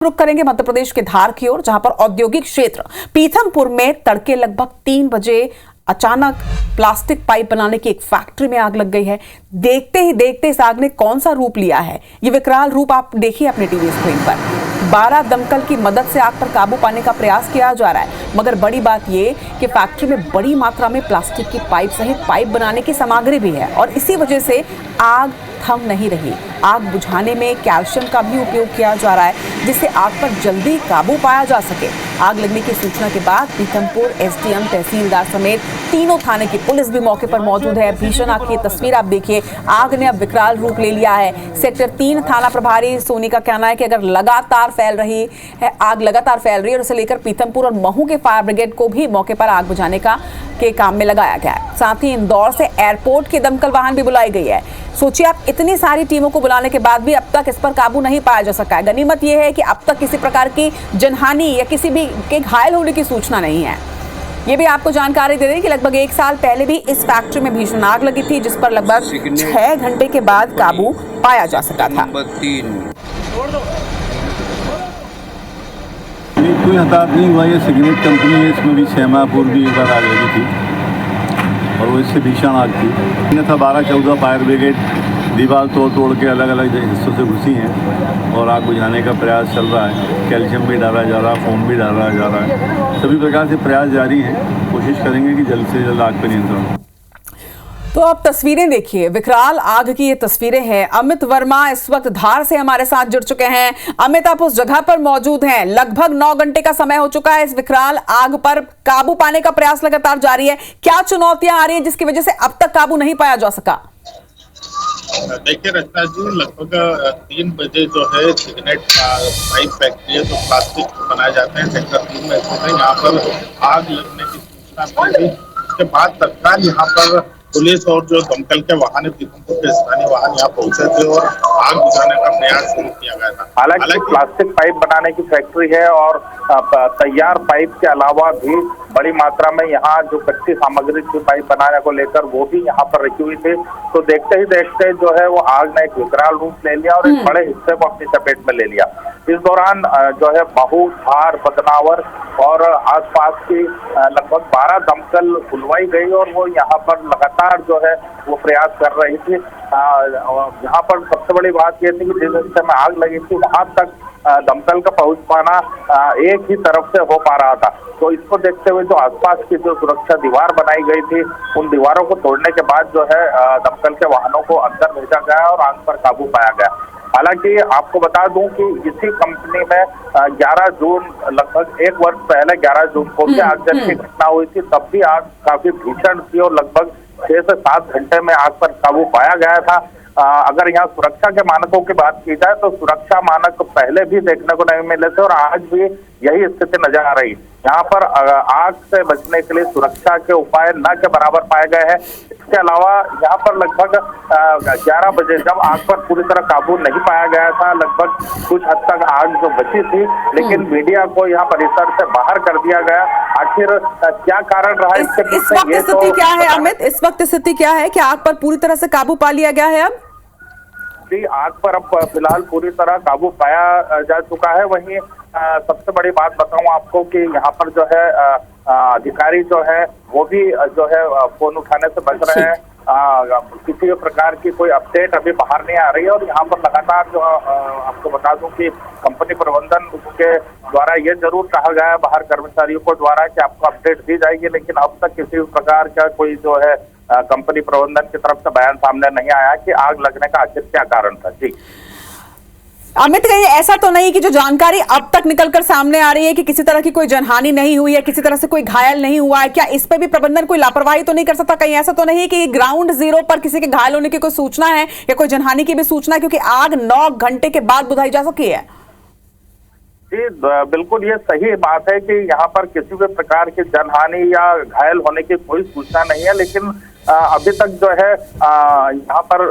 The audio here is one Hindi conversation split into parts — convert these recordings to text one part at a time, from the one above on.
रुक करेंगे मध्य प्रदेश के धार की ओर, जहां पर औद्योगिक क्षेत्र पीथमपुर में तड़के लगभग 3 बजे अचानक प्लास्टिक पाइप बनाने की एक फैक्ट्री में आग लग गई है। देखते ही देखते इस आग ने कौन सा रूप लिया है, ये विकराल रूप आप देखिए अपने टीवी स्क्रीन पर। 12 दमकल की मदद से आग पर काबू पाने का प्रयास किया जा रहा है, मगर बड़ी बात ये कि फैक्ट्री में बड़ी मात्रा में प्लास्टिक की पाइप सहित पाइप बनाने की सामग्री भी है और इसी वजह से आग थम नहीं रही। आग बुझाने में कैल्शियम का भी उपयोग किया जा रहा है, जिससे आग पर जल्दी काबू पाया जा सके। आग लगने की सूचना के बाद पीथमपुर एसडीएम, तहसीलदार समेत तीनों थाने की पुलिस भी मौके पर मौजूद है। भीषण आग की तस्वीर आप देखिए, आग ने अब विकराल रूप ले लिया है। सेक्टर 3 थाना प्रभारी सोनी का कहना है कि अगर लगातार फैल रही है आग, लगातार फैल रही है और उसे लेकर पीथमपुर और महू के फायर ब्रिगेड को भी मौके पर आग बुझाने के काम में लगाया गया है। साथ ही इंदौर से एयरपोर्ट के दमकल वाहन भी बुलाई गई है। सोचिए आप, इतनी सारी टीमों को बुलाने के बाद भी अब तक इस पर काबू नहीं पाया जा सका है। गनीमत यह है कि अब तक किसी प्रकार की जनहानि या किसी भी के घायल होने की सूचना नहीं है। ये भी आपको जानकारी दे दें कि लगभग 1 साल पहले भी इस फैक्ट्री में भीषण आग लगी थी, जिस पर लगभग 6 घंटे के बाद काबू पाया जा सका था। कोई हताहत नहीं हुआ। ये सिगरेट कंपनी है, इसमें भी 6 माह पूर्व भी एक बार आग लगी थी और वो इससे भीषण आग थी। इन्हें था 12-14 फायर ब्रिगेड दीवार तोड़ के अलग अलग हिस्सों से घुसी हैं और आग बुझाने का प्रयास चल रहा है। कैल्शियम भी डाला जा रहा है, फोम भी डाला जा रहा है, सभी प्रकार से प्रयास जारी हैं। कोशिश करेंगे कि जल्द से जल्द आग पर नियंत्रण हो। तो आप तस्वीरें देखिए, विकराल आग की ये तस्वीरें हैं। अमित वर्मा इस वक्त धार से हमारे साथ जुड़ चुके हैं। अमित, आप उस जगह पर मौजूद हैं। लगभग 9 घंटे का समय हो चुका है। इस विकराल आग पर काबू पाने का प्रयास लगातार जारी है। क्या चुनौतियां आ रही है जिसकी वजह से अब तक काबू नहीं पाया जा सका? देखिए रचना जी, लगभग 3 बजे जो है सिगरेट पाइप फैक्ट्री है, तो प्लास्टिक बनाए जाते हैं सेक्टर 3 में। यहाँ पर आग लगने की सूचना मिली, उसके बाद तत्काल यहाँ पर पुलिस और जो दमकल के वाहन है, पीथमपुर के स्थानीय वाहन यहाँ पहुंचे थे और आग बुझाने का प्रयास शुरू किया गया था। हालांकि प्लास्टिक पाइप बनाने की फैक्ट्री है और तैयार पाइप के अलावा भी बड़ी मात्रा में यहाँ जो कच्ची सामग्री थी पाइप बनाने को लेकर वो भी यहाँ पर रखी हुई थी। तो देखते ही देखते जो है वो आग ने एक विकराल रूप ले लिया और एक बड़े हिस्से को अपनी चपेट में ले लिया। इस दौरान जो है महू, धार, बदनावर और आसपास की लगभग 12 दमकल बुलवाई गई और वो यहाँ पर लगातार जो है वो प्रयास कर रही थी। यहाँ पर सबसे बड़ी बात ये थी कि जिस हिस्से में आग लगी थी वहां तक दमकल का पहुंच पाना एक ही तरफ से हो पा रहा था। तो इसको देखते हुए जो आसपास की जो सुरक्षा दीवार बनाई गई थी, उन दीवारों को तोड़ने के बाद जो है दमकल के वाहनों को अंदर भेजा गया और आग पर काबू पाया गया। हालांकि आपको बता दूं कि इसी कंपनी में 11 जून, लगभग 1 वर्ष पहले 11 जून को भी आगजनी की घटना हुई थी। तब भी आग काफी भीषण थी और लगभग 6 से 7 घंटे में आग पर काबू पाया गया था। अगर यहाँ सुरक्षा के मानकों की बात की जाए तो सुरक्षा मानक पहले भी देखने को नहीं मिले थे और आज भी यही स्थिति नजर आ रही। यहाँ पर आग से बचने के लिए सुरक्षा के उपाय न के बराबर पाए गए हैं। इसके अलावा यहाँ पर लगभग 11 बजे जब आग पर पूरी तरह काबू नहीं पाया गया था, लगभग कुछ हद तक आग जो बची थी, लेकिन मीडिया को यहाँ परिसर से बाहर कर दिया गया। आखिर क्या कारण रहा इसके पीछे? इस वक्त स्थिति क्या है अमित? इस वक्त स्थिति क्या है कि आग पर पूरी तरह से काबू पा लिया गया है? अब आग पर अब फिलहाल पूरी तरह काबू पाया जा चुका है। वहीं सबसे बड़ी बात बताऊं आपको कि यहाँ पर जो है अधिकारी जो है वो भी जो है फोन उठाने से बच रहे हैं। किसी भी प्रकार की कोई अपडेट अभी बाहर नहीं आ रही है और यहाँ पर लगातार जो आपको बता दूं कि कंपनी प्रबंधन के द्वारा ये जरूर कहा गया है बाहर कर्मचारियों को द्वारा कि आपको अपडेट दी जाएगी, लेकिन अब तक किसी भी प्रकार का कोई जो है कंपनी प्रबंधन की तरफ से बयान सामने नहीं आया कि आग लगने का आखिर क्या कारण था। जी अमित, कहीं ऐसा तो नहीं कि जो जानकारी अब तक निकलकर सामने आ रही है कि किसी तरह की कोई जनहानि नहीं हुई है, किसी तरह से कोई घायल नहीं हुआ है? क्या इस पे भी प्रबंधन कोई लापरवाही तो नहीं कर सकता? कहीं ऐसा तो नहीं कि ग्राउंड जीरो पर किसी के घायल होने की कोई सूचना है या कोई जनहानि की भी सूचना है, क्योंकि आग 9 घंटे के बाद बुझाई जा सकी है? जी बिल्कुल, ये सही बात है कि यहाँ पर किसी भी प्रकार की जनहानि या घायल होने की कोई सूचना नहीं है, लेकिन अभी तक जो है यहाँ पर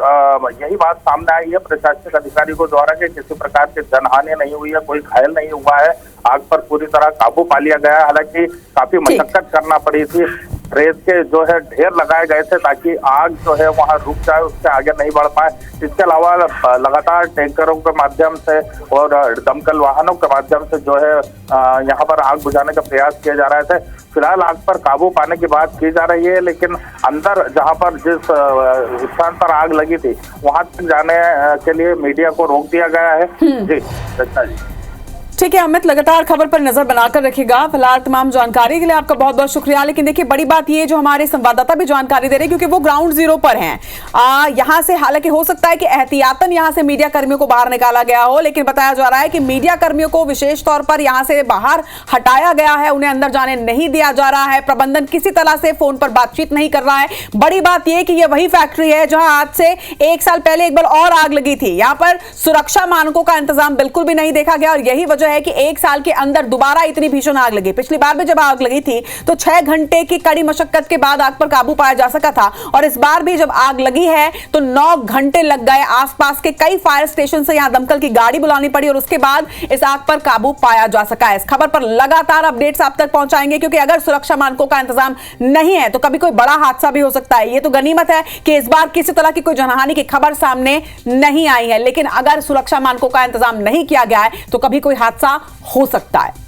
यही बात सामने आई है प्रशासनिक अधिकारियों को द्वारा कि किसी प्रकार की जनहानि नहीं हुई है, कोई घायल नहीं हुआ है। आग पर पूरी तरह काबू पा लिया गया। हालांकि काफी मशक्कत करना पड़ी थी। रेत के जो है ढेर लगाए गए थे ताकि आग जो है वहां रुक जाए, उससे आगे नहीं बढ़ पाए। इसके अलावा लगातार टैंकरों के माध्यम से और दमकल वाहनों के माध्यम से जो है यहाँ पर आग बुझाने का प्रयास किए जा रहे थे। फिलहाल आग पर काबू पाने की बात की जा रही है, लेकिन अंदर जहां पर जिस स्थान पर आग लगी थी वहां तक जाने के लिए मीडिया को रोक दिया गया है। जी रचना जी। ठीक है अमित, लगातार खबर पर नजर बनाकर रखिएगा। फिलहाल तमाम जानकारी के लिए आपका बहुत बहुत शुक्रिया। लेकिन देखिए बड़ी बात ये जो हमारे संवाददाता भी जानकारी दे रहे हैं क्योंकि वो ग्राउंड जीरो पर हैं, यहां से हालांकि हो सकता है कि एहतियातन यहां से मीडिया कर्मियों को बाहर निकाला गया हो, लेकिन बताया जा रहा है कि मीडिया कर्मियों को विशेष तौर पर यहां से बाहर हटाया गया है, उन्हें अंदर जाने नहीं दिया जा रहा है। प्रबंधन किसी तरह से फोन पर बातचीत नहीं कर रहा है। बड़ी बात यह कि यह वही फैक्ट्री है जहां आज से 1 साल पहले एक बार और आग लगी थी। यहां पर सुरक्षा मानकों का इंतजाम बिल्कुल भी नहीं देखा गया और यही वजह है कि 1 साल के अंदर दोबारा इतनी भीषण आग लगी। पिछली बार भी जब आग लगी थी तो 6 घंटे की कड़ी मशक्कत के बाद आग पर काबू पाया जा सका था और इस बार भी जब आग लगी है तो 9 घंटे लग गए। आसपास के कई फायर स्टेशन से यहां दमकल की गाड़ी बुलानी पड़ी और उसके बाद इस आग पर काबू पाया जा सका है। इस खबर पर लगातार अपडेट्स आप तक पहुंचाएंगे क्योंकि अगर सुरक्षा मानकों का इंतजाम नहीं है तो कभी कोई बड़ा हादसा भी हो सकता है। यह तो गनीमत है कि इस बार किसी तरह की कोई जनहानि की खबर सामने नहीं आई है, लेकिन अगर सुरक्षा मानकों का इंतजाम नहीं किया गया है तो कभी कोई हादसा हो सकता है।